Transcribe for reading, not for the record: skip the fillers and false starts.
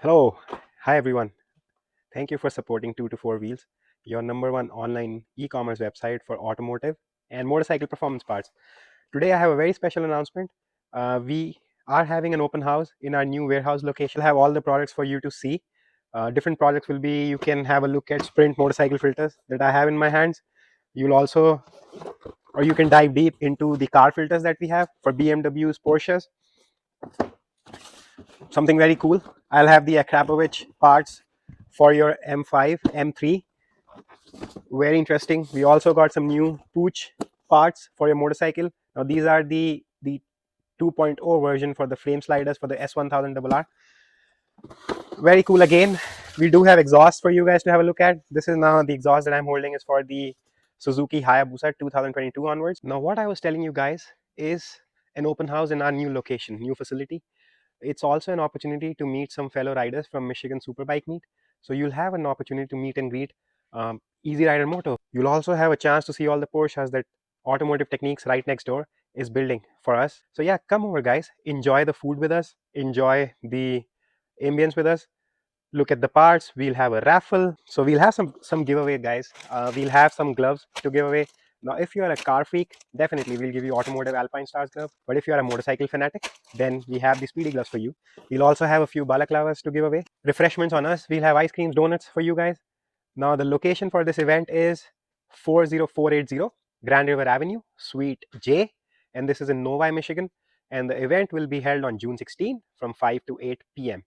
Hello, hi everyone. Thank you for supporting 2to4wheels, your number one online e-commerce website for automotive and motorcycle performance parts. Today I have a very special announcement. We are having an open house in our new warehouse location. We'll have all the products for you to see. Different products will be, you can have a look at Sprint motorcycle filters that I have in my hands. You'll also, or you can dive deep into the car filters that we have for BMWs, Porsches. Something very cool. I'll have the Akrapovich parts for your M5, M3. Very interesting. We also got some new pooch parts for your motorcycle. Now these are the 2.0 version for the frame sliders for the S1000RR. Very cool. Again, we do have exhaust for you guys to have a look at. This is now the exhaust that I'm holding is for the Suzuki Hayabusa 2022 onwards. Now what I was telling you guys is an open house in our new location, new facility. It's also an opportunity to meet some fellow riders from Michigan Superbike meet. So you'll have an opportunity to meet and greet Easy Rider Moto. You'll also have a chance to see all the Porsches that Automotive Techniques right next door is building for us. So yeah, come over guys, enjoy the food with us, enjoy the ambience with us, look at the parts. We'll have a raffle, so we'll have some giveaway guys. We'll have some gloves to give away. Now if you're a car freak, definitely we'll give you automotive Alpine Stars glove, but if you're a motorcycle fanatic, then we have the speedy gloves for you. We'll also have a few balaclavas to give away, refreshments on us. We'll have ice creams, donuts for you guys. Now the location for this event is 40480 Grand River Avenue, Suite J, and this is in Novi, Michigan, and the event will be held on June 16 from 5 to 8 p.m.